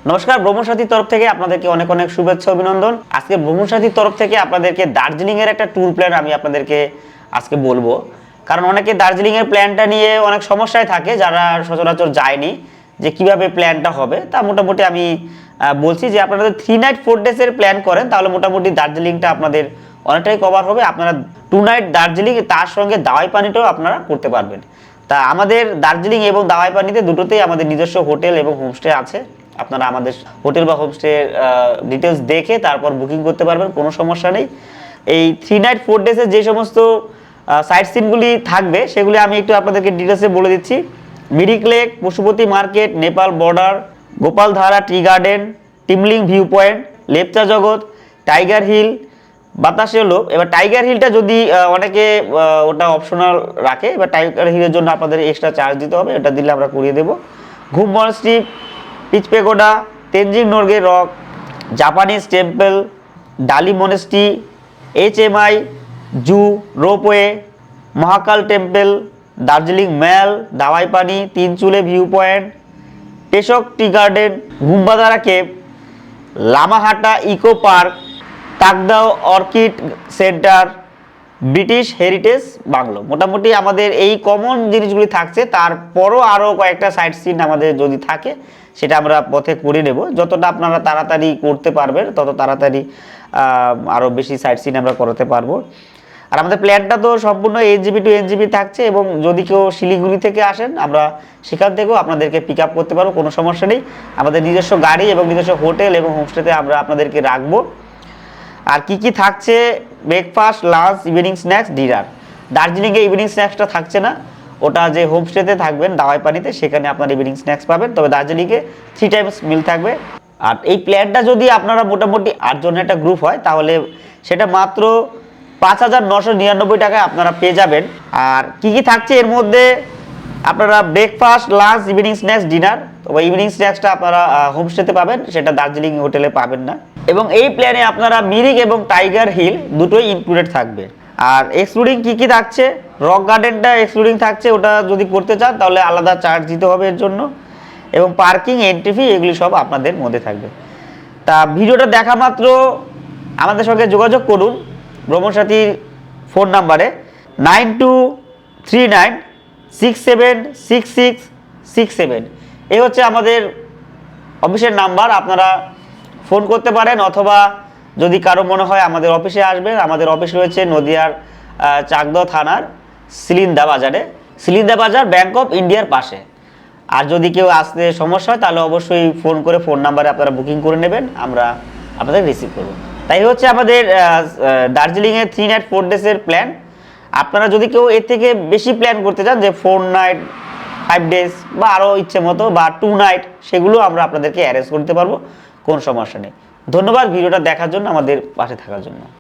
নমস্কার, ভ্রমণসাথীর তরফ থেকে আপনাদেরকে অনেক অনেক শুভেচ্ছা অভিনন্দন। আজকে ভ্রমণসাথীর তরফ থেকে আপনাদেরকে দার্জিলিং এর একটা ট্যুর প্ল্যান আমি আপনাদেরকে আজকে বলবো। কারণ অনেকে দার্জিলিং এর প্ল্যানটা নিয়ে অনেক সমস্যায় থাকে, যারা সচরাচর যায়নি, যে কিভাবে প্ল্যানটা হবে। তা মোটামুটি আমি বলছি যে আপনারা 3 নাইট 4 ডেজ এর প্ল্যান করেন, তাহলে মোটামুটি দার্জিলিংটা আপনাদের অনেকটাই কভার হবে। আপনারা 2 নাইট দার্জিলিং, তার সঙ্গে দাওয়াই পানিটাও আপনারা করতে পারবেন। তা আমাদের দার্জিলিং এবং দাওয়াই পানিতে দুটোতেই আমাদের নিজস্ব হোটেল এবং হোমস্টে আছে। আপনারা আমাদের হোটেল বা হোমস্টে ডিটেলস দেখে তারপর বুকিং করতে পারবেন, কোনো সমস্যা নেই। এই 3 নাইট 4 ডেজে যে সমস্ত সাইট সিনগুলি থাকবে সেগুলি আমি একটু আপনাদেরকে ডিটেলসে বলে দিচ্ছি। Mirik lake, Pashupati market, Nepal border, Gopaldhara tea garden, Timling view point, Lepcha Jagat, tiger hill, বাতাসে লোক। এবার টাইগার হিলটা যদি অনেকে ওটা অপশনাল রাখে, এবার টাইগার হিলের জন্য আপনাদের এক্সট্রা চার্জ দিতে হবে, এটা দিলে আমরা করিয়ে দেবো। Ghum monastery, peace pagoda, Tenzing Norgay rock, Japanese temple, Dali monastery, HMI zoo, ropeway, Mahakal temple, Darjeeling mall, Dawai Pani, Tinchuley view point, Peshok tea garden, Gumbadara cave, Lamahatta eco park, Takdah orchid centre, British heritage bungalow. মোটামুটি আমাদের এই কমন জিনিসগুলি থাকছে। তারপরও আরও কয়েকটা সাইট সিন আমাদের যদি থাকে সেটা আমরা পথে করে নেব। যতটা আপনারা তাড়াতাড়ি করতে পারবেন তত তাড়াতাড়ি আরও বেশি সাইট সিন আমরা করাতে পারবো। আর আমাদের প্ল্যানটা তো সম্পূর্ণ NJP টু NJP থাকছে, এবং যদি কেউ শিলিগুড়ি থেকে আসেন আমরা সেখান থেকেও আপনাদেরকে পিক আপ করতে পারবো, কোনো সমস্যা নেই। আমাদের নিজস্ব গাড়ি এবং নিজস্ব হোটেল এবং হোমস্টেতে আমরা আপনাদেরকে রাখবো। আর কি কি থাকছে: breakfast, lunch, evening snacks, dinner. দার্জিলিংয়ে ইভিনিং স্ন্যাক্সটা থাকছে না, ওটা যে হোমস্টেতে থাকবেন দাওয়াই পানিতে সেখানে আপনার ইভিনিং স্ন্যাক্স পাবেন। তবে দার্জিলিংয়ে 3 টাইমস মিল থাকবে। আর এই প্ল্যানটা যদি আপনারা মোটামুটি 8 জনের একটা গ্রুপ হয় তাহলে সেটা মাত্র 5,999 টাকায় আপনারা পেয়ে যাবেন। আর কি কি থাকছে এর মধ্যে: আপনারা breakfast, lunch, evening snacks, dinner. তবে ইভিনিং স্ন্যাক্সটা আপনারা হোমস্টেতে পাবেন, সেটা দার্জিলিং হোটেলে পাবেন না। এবং এই প্ল্যানে আপনারা মিরিক এবং টাইগার হিল দুটোই ইনক্লুডেড থাকবে। আর এক্সক্লুডিং কি কি থাকছে: রক গার্ডেনটা এক্সক্লুডিং থাকছে, ওটা যদি করতে চান তাহলে আলাদা চার্জ দিতে হবে এর জন্য। এবং পার্কিং, এন্ট্রি ফি এগুলি সব আপনাদের মধ্যে থাকবে। তা ভিডিওটা দেখা মাত্র আমাদের সঙ্গে যোগাযোগ করুন ভ্রমণসাথীর ফোন নাম্বারে 9239676667। এই হচ্ছে আমাদের অফিসের নাম্বার। আপনারা ফোন করতে পারেন, অথবা যদি কারো মনে হয় আমাদের অফিসে আসবেন, আমাদের অফিস রয়েছে নদিয়ার চাকদহ থানার সিলিন্দা বাজারে, সিলিন্দা বাজার ব্যাংক অফ ইন্ডিয়ার পাশে। আর যদি কেউ আসতে সমস্যা হয় তাহলে অবশ্যই ফোন করে ফোন নাম্বারে আপনারা বুকিং করে নেবেন, আমরা আপনাদের রিসিভ করব। তাই হচ্ছে আমাদের দার্জিলিংয়ের 3 নাইট 4 ডেজের প্ল্যান। আপনারা যদি কেউ এর থেকে বেশি প্ল্যান করতে চান, যে 4 নাইট 5 ডেজ বা আরও ইচ্ছে মতো, বা 2 নাইট, সেগুলো আমরা আপনাদেরকে অ্যারেঞ্জ করতে পারবো, কোনো সমস্যা নেই। ধন্যবাদ ভিডিওটা দেখার জন্য, আমাদের পাশে থাকার জন্য।